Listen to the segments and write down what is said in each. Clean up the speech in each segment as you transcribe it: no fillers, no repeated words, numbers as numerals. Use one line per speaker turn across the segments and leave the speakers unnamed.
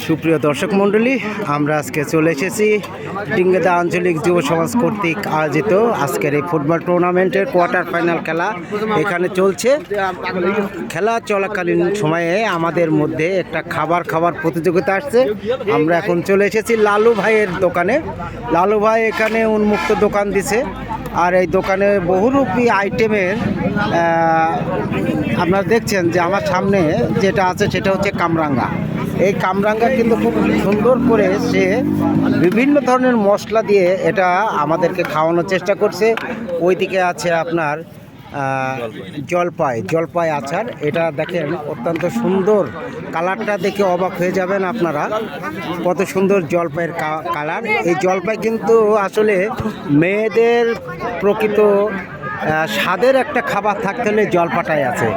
সুপ্রিয় দর্শক মণ্ডলী, আমরা আজকে চলে এসেছি ডিঙ্গেদা আঞ্চলিক যুব সমাজ কর্তৃক আয়োজিত আজকের এই ফুটবল টুর্নামেন্টের কোয়ার্টার ফাইনাল খেলা এখানে চলছে। খেলা চলাকালীন সময়ে আমাদের মধ্যে একটা খাবার প্রতিযোগিতা আসছে। আমরা এখন চলে এসেছি লালু ভাইয়ের দোকানে। লালু ভাই এখানে উন্মুক্ত দোকান দিছে, আর এই দোকানে বহুরূপী আইটেমের আপনারা দেখছেন যে আমার সামনে যেটা আছে সেটা হচ্ছে কামরাঙ্গা। এই কামরাঙ্গা কিন্তু খুব সুন্দর করে সে বিভিন্ন ধরনের মশলা দিয়ে এটা আমাদেরকে খাওয়ানোর চেষ্টা করছে। ওইদিকে আছে আপনার জলপাই আচার। এটা দেখেন অত্যন্ত সুন্দর, কালারটা দেখে অবাক হয়ে যাবেন আপনারা, কত সুন্দর জলপাইয়ের কালার। এই জলপাই কিন্তু আসলে মেয়েদের প্রকৃত স্বাদের একটা খাবার থাকতে হলে জলপাটাই আছে।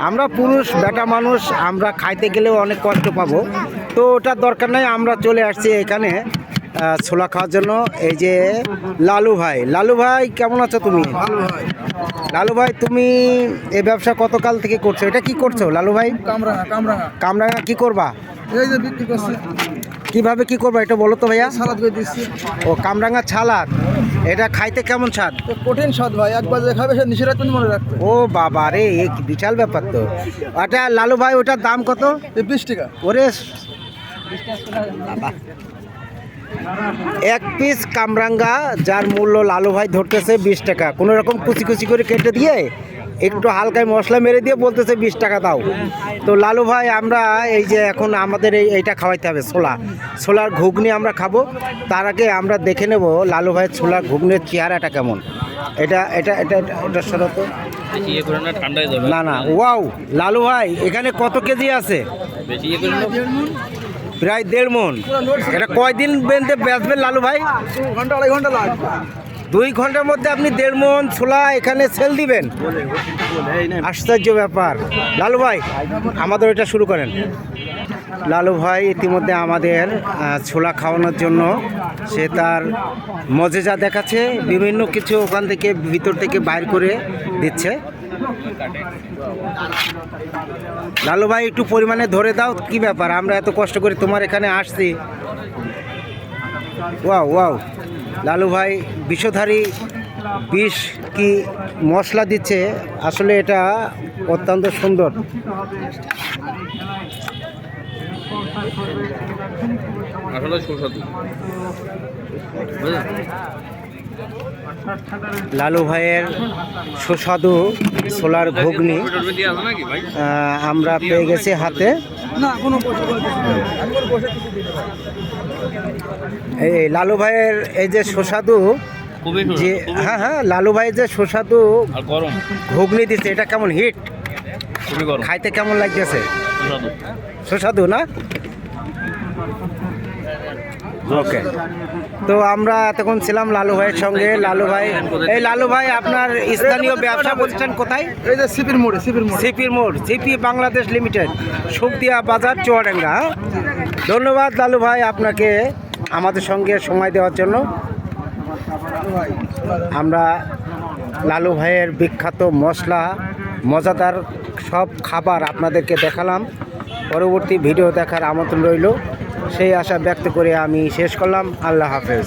আমরা পুরুষ বেটা মানুষ, আমরা খাইতে গেলেও অনেক কষ্ট পাবো, তো ওটার দরকার নাই। আমরা চলে আসছি এখানে ছোলা খাওয়ার জন্য। এই যে লালু ভাই কেমন আছো তুমি? লালু ভাই, তুমি এই ব্যবসা কতকাল থেকে করছো? এটা কি করছো লালু ভাই? কামরাঙা কি করবা? কিভাবে কি করবা এটা বলো তো ভাইয়া।
সালাদ করে দিচ্ছি।
ও কামরাঙা ছালাদ, এটা খাইতে কেমন স্বাদ?
কঠিন স্বাদ ভাই, একবার যে খাবে সে নিষেধ রাখবেন, মনে রাখবে।
ও বাবা রে, এই বিশাল ব্যাপার তো। ওটা লালু ভাই, ওটার দাম কত?
20 টাকা।
ওরে বাবা, এক পিস কামরাঙ্গা যার মূল্য লালু ভাই ধরতেছে 20 টাকা। কোনো রকম কুচি করে কেটে দিয়ে একটু হালকায় মশলা মেরে দিয়ে বলতেছে 20 টাকা দাও। তো লালু ভাই, আমরা এই যে এখন আমাদের এইটা খাওয়াইতে হবে, ছোলার ঘুগনি আমরা খাবো। তার আগে আমরা দেখে নেব লালু ভাইয়ের ছোলার ঘুগনির চেহারাটা কেমন। এটা সাথে তো না ওয়াও। লালু ভাই, এখানে কত কেজি আছে? প্রায় 1.5 মণ। এটা কয়দিন বেঁধে বেচবেন লালু ভাই?
2-2.5 ঘন্টা লাগবে।
2 ঘন্টার মধ্যে আপনি 1.5 মণ ছোলা এখানে সেল দিবেন? আশ্চর্য ব্যাপার। লালু ভাই, আমাদের এটা শুরু করেন। লালু ভাই ইতিমধ্যে আমাদের ছোলা খাওয়ানোর জন্য সে তার মজেজা দেখাচ্ছে, বিভিন্ন কিছু ওখান থেকে ভিতর থেকে বাইর করে দিচ্ছে। লালু ভাই, একটু পরিমাণে ধরে দাও, কি ব্যাপার? আমরা এত কষ্ট করে তোমার এখানে আসছি। ওয়াও, লালু ভাই বিষধারী বিষ কি মশলা দিচ্ছে, আসলে এটা অত্যন্ত সুন্দর। লালু ভাইয়ের সুস্বাদু ছোলার ঘুগনি আমরা পেয়ে গেছি হাতে। এই লালু ভাইয়ের এই যে সুস্বাদু, যে হ্যাঁ লালু ভাই যে সুস্বাদু ঘুগনি দিচ্ছে, এটা কেমন হিট? খাইতে কেমন লাগতেছে? সুস্বাদু না? ওকে, তো আমরা এতক্ষণ ছিলাম লালু ভাইয়ের সঙ্গে। লালু ভাই, আপনার স্থানীয় ব্যবসা প্রতিষ্ঠান কোথায়?
এই যে সিপির মোড়,
সিপি বাংলাদেশ লিমিটেড, সুখদিয়া বাজার, চুয়াডাঙ্গা। ধন্যবাদ লালু ভাই আপনাকে আমাদের সঙ্গে সময় দেওয়ার জন্য। আমরা লালু ভাইয়ের বিখ্যাত মশলা, মজাদার সব খাবার আপনাদেরকে দেখালাম। পরবর্তী ভিডিও দেখার আমন্ত্রণ রইল, সেই আশা ব্যক্ত করে আমি শেষ করলাম। আল্লাহ হাফেজ।